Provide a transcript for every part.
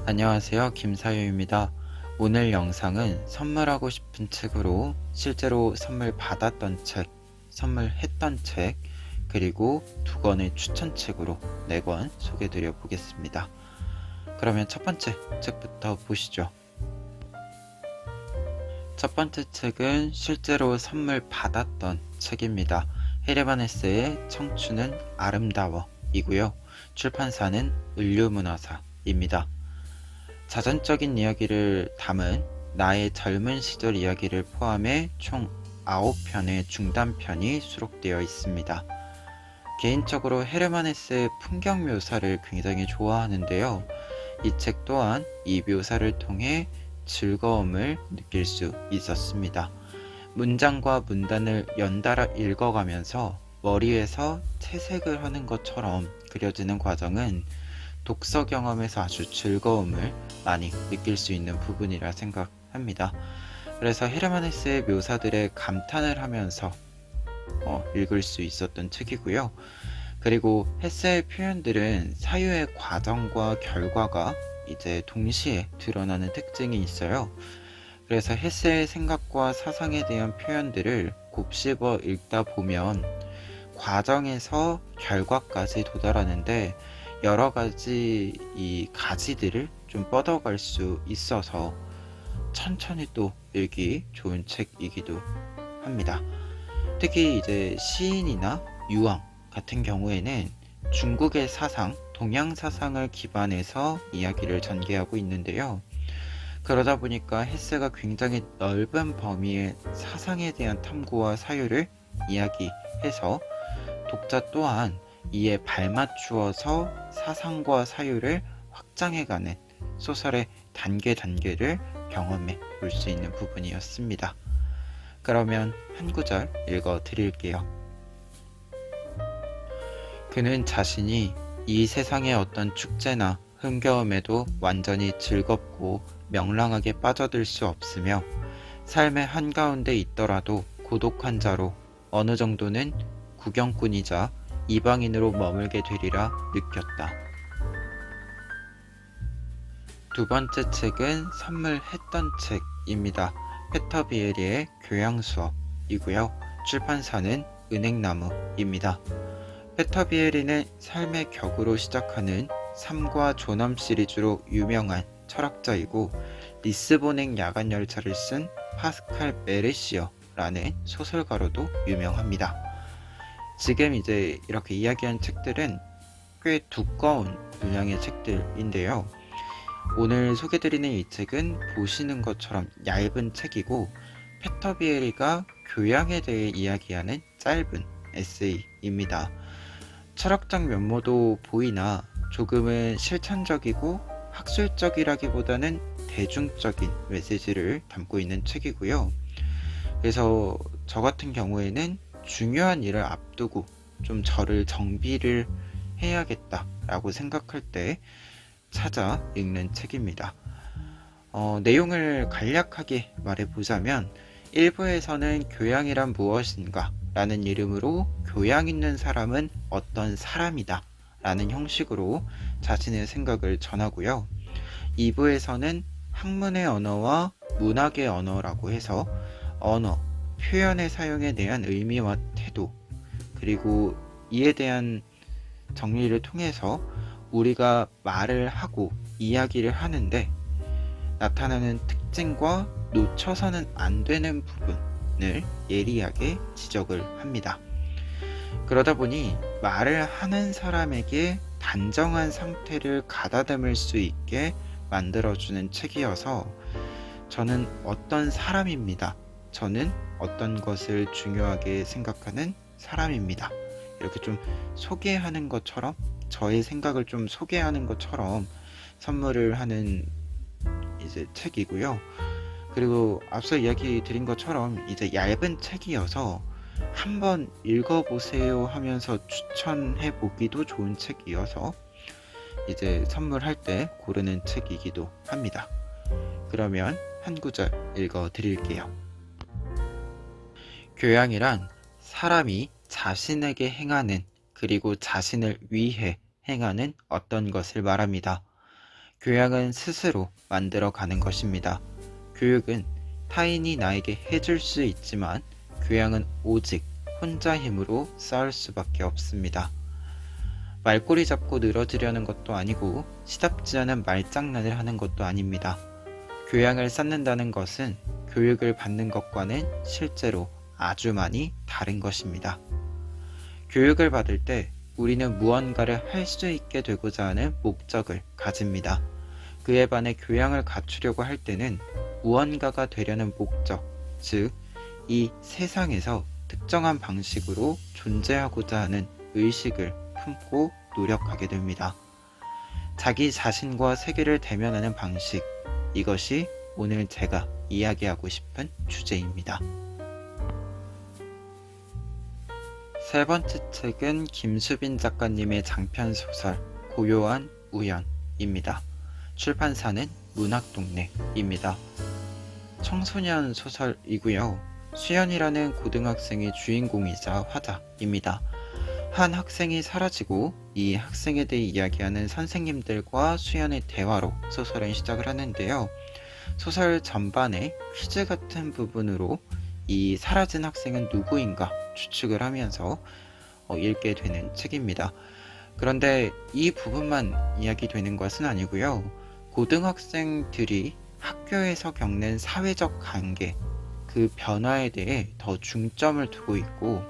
안녕하세요. 김사유입니다. 오늘 영상은 선물하고 싶은 책으로 실제로 선물 받았던 책, 선물했던 책, 그리고 두 권의 추천책으로 4권 소개드려 보겠습니다. 그러면 첫 번째 책부터 보시죠. 첫 번째 책은 실제로 선물 받았던 책입니다. 헤르만 헤세의 청춘은 아름다워 이고요. 출판사는 을류문화사입니다. 자전적인 이야기를 담은 나의 젊은 시절 이야기를 포함해 총 9편의 중단편이 수록되어 있습니다. 개인적으로 헤르만 헤세의 풍경 묘사를 굉장히 좋아하는데요. 이 책 또한 이 묘사를 통해 즐거움을 느낄 수 있었습니다. 문장과 문단을 연달아 읽어가면서 머리에서 채색을 하는 것처럼 그려지는 과정은 독서 경험에서 아주 즐거움을 많이 느낄 수 있는 부분이라 생각합니다. 그래서 헤르만 헤세의 묘사들에 감탄을 하면서 읽을 수 있었던 책이고요. 그리고 헤세의 표현들은 사유의 과정과 결과가 이제 동시에 드러나는 특징이 있어요. 그래서 헤세의 생각과 사상에 대한 표현들을 곱씹어 읽다 보면 과정에서 결과까지 도달하는데 여러 가지 이 가지들을 좀 뻗어갈 수 있어서 천천히 또 읽기 좋은 책이기도 합니다. 특히 이제 시인이나 유황 같은 경우에는 중국의 사상, 동양 사상을 기반해서 이야기를 전개하고 있는데요. 그러다 보니까 헤세가 굉장히 넓은 범위의 사상에 대한 탐구와 사유를 이야기해서 독자 또한 이에 발맞추어서 사상과 사유를 확장해가는 소설의 단계를 경험해 볼 수 있는 부분이었습니다. 그러면 한 구절 읽어 드릴게요. 그는 자신이 이 세상의 어떤 축제나 흥겨움에도 완전히 즐겁고 명랑하게 빠져들 수 없으며 삶의 한가운데 있더라도 고독한 자로 어느 정도는 구경꾼이자 이방인으로 머물게 되리라 느꼈다. 두 번째 책은 선물했던 책입니다. 페터 비에리의 교양수업이고요. 출판사는 은행나무입니다. 페터 비에리는 삶의 격으로 시작하는 삶과 존엄 시리즈로 유명한 철학자이고 리스본행 야간열차를 쓴 파스칼 메르시어라는 소설가로도 유명합니다. 지금 이제 이렇게 이야기한 책들은 꽤 두꺼운 분량의 책들인데요. 오늘 소개드리는 이 책은 보시는 것처럼 얇은 책이고 페터 비에리가 교양에 대해 이야기하는 짧은 에세이입니다. 철학적 면모도 보이나 조금은 실천적이고 학술적이라기보다는 대중적인 메시지를 담고 있는 책이고요. 그래서 저 같은 경우에는 중요한 일을 앞두고 좀 저를 정비를 해야겠다라고 생각할 때 찾아 읽는 책입니다. 내용을 간략하게 말해보자면 1부에서는 교양이란 무엇인가 라는 이름으로 교양 있는 사람은 어떤 사람이다 라는 형식으로 자신의 생각을 전하고요. 2부에서는 학문의 언어와 문학의 언어라고 해서 언어, 표현의 사용에 대한 의미와 태도, 그리고 이에 대한 정리를 통해서 우리가 말을 하고 이야기를 하는데 나타나는 특징과 놓쳐서는 안 되는 부분을 예리하게 지적을 합니다. 그러다 보니 말을 하는 사람에게 단정한 상태를 가다듬을 수 있게 만들어주는 책이어서 저는 어떤 사람입니다. 저는 어떤 것을 중요하게 생각하는 사람입니다. 이렇게 좀 소개하는 것처럼 저의 생각을 좀 소개하는 것처럼 선물을 하는 이제 책이고요. 그리고 앞서 이야기 드린 것처럼 이제 얇은 책이어서 한번 읽어보세요 하면서 추천해 보기도 좋은 책이어서 이제 선물할 때 고르는 책이기도 합니다. 그러면 한 구절 읽어 드릴게요. 교양이란 사람이 자신에게 행하는 그리고 자신을 위해 행하는 어떤 것을 말합니다. 교양은 스스로 만들어 가는 것입니다. 교육은 타인이 나에게 해줄 수 있지만 교양은 오직 혼자 힘으로 쌓을 수밖에 없습니다. 말꼬리 잡고 늘어지려는 것도 아니고 시답지 않은 말장난을 하는 것도 아닙니다. 교양을 쌓는다는 것은 교육을 받는 것과는 실제로 아주 많이 다른 것입니다. 교육을 받을 때 우리는 무언가를 할 수 있게 되고자 하는 목적을 가집니다. 그에 반해 교양을 갖추려고 할 때는 무언가가 되려는 목적, 즉, 이 세상에서 특정한 방식으로 존재하고자 하는 의식을 품고 노력하게 됩니다. 자기 자신과 세계를 대면하는 방식, 이것이 오늘 제가 이야기하고 싶은 주제입니다. 세 번째 책은 김수빈 작가님의 장편 소설 고요한 우연입니다. 출판사는 문학동네입니다. 청소년 소설이고요. 수연이라는 고등학생이 주인공이자 화자입니다. 한 학생이 사라지고 이 학생에 대해 이야기하는 선생님들과 수연의 대화로 소설은 시작을 하는데요. 소설 전반에 퀴즈 같은 부분으로 이 사라진 학생은 누구인가 추측을 하면서 읽게 되는 책입니다. 그런데 이 부분만 이야기되는 것은 아니고요. 고등학생들이 학교에서 겪는 사회적 관계, 그 변화에 대해 더 중점을 두고 있고,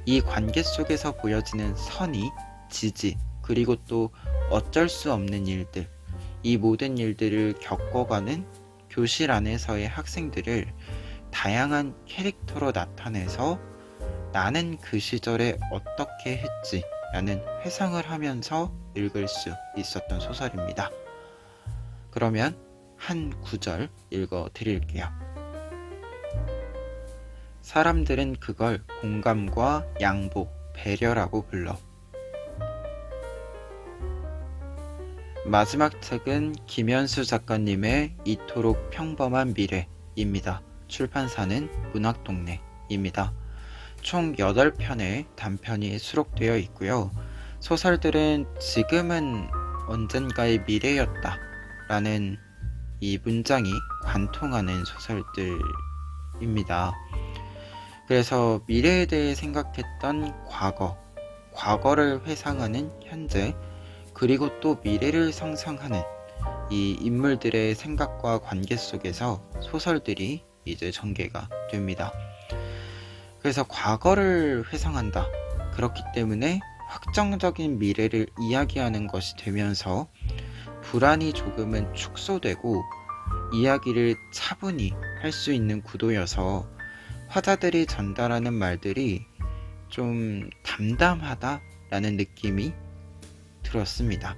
이 관계 속에서 보여지는 선의, 지지, 그리고 또 어쩔 수 없는 일들, 이 모든 일들을 겪어가는 교실 안에서의 학생들을 다양한 캐릭터로 나타내서 나는 그 시절에 어떻게 했지 라는 회상을 하면서 읽을 수 있었던 소설입니다. 그러면 한 구절 읽어 드릴게요. 사람들은 그걸 공감과 양보, 배려라고 불러. 마지막 책은 김현수 작가님의 이토록 평범한 미래입니다. 출판사는 문학동네입니다. 총 8편의 단편이 수록되어 있고요. 소설들은 지금은 언젠가의 미래였다 라는 이 문장이 관통하는 소설들입니다. 그래서 미래에 대해 생각했던 과거, 과거를 회상하는 현재, 그리고 또 미래를 상상하는 이 인물들의 생각과 관계 속에서 소설들이 이제 전개가 됩니다. 그래서 과거를 회상한다. 그렇기 때문에 확정적인 미래를 이야기하는 것이 되면서 불안이 조금은 축소되고 이야기를 차분히 할 수 있는 구도여서 화자들이 전달하는 말들이 좀 담담하다라는 느낌이 들었습니다.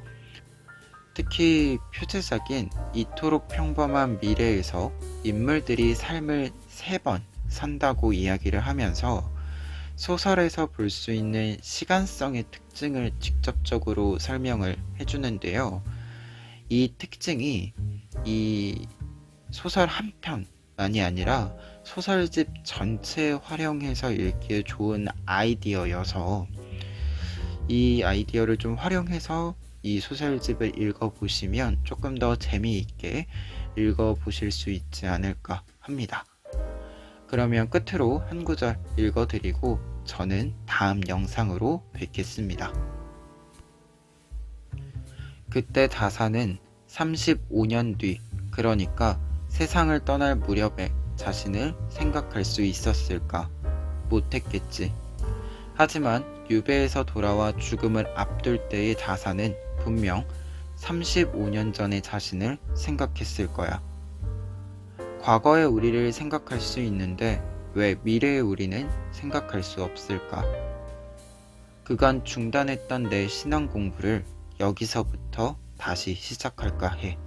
특히 표제작인 이토록 평범한 미래에서 인물들이 삶을 3번 산다고 이야기를 하면서 소설에서 볼 수 있는 시간성의 특징을 직접적으로 설명을 해주는데요. 이 특징이 이 소설 한 편만이 아니라 소설집 전체에 활용해서 읽기에 좋은 아이디어여서 이 아이디어를 좀 활용해서 이 소설집을 읽어보시면 조금 더 재미있게 읽어보실 수 있지 않을까 합니다. 그러면 끝으로 한 구절 읽어드리고 저는 다음 영상으로 뵙겠습니다. 그때 다사는 35년 뒤, 그러니까 세상을 떠날 무렵에 자신을 생각할 수 있었을까? 못했겠지. 하지만 유배에서 돌아와 죽음을 앞둘 때의 다사는 분명 35년 전의 자신을 생각했을 거야. 과거의 우리를 생각할 수 있는데 왜 미래의 우리는 생각할 수 없을까? 그간 중단했던 내 신앙 공부를 여기서부터 다시 시작할까 해.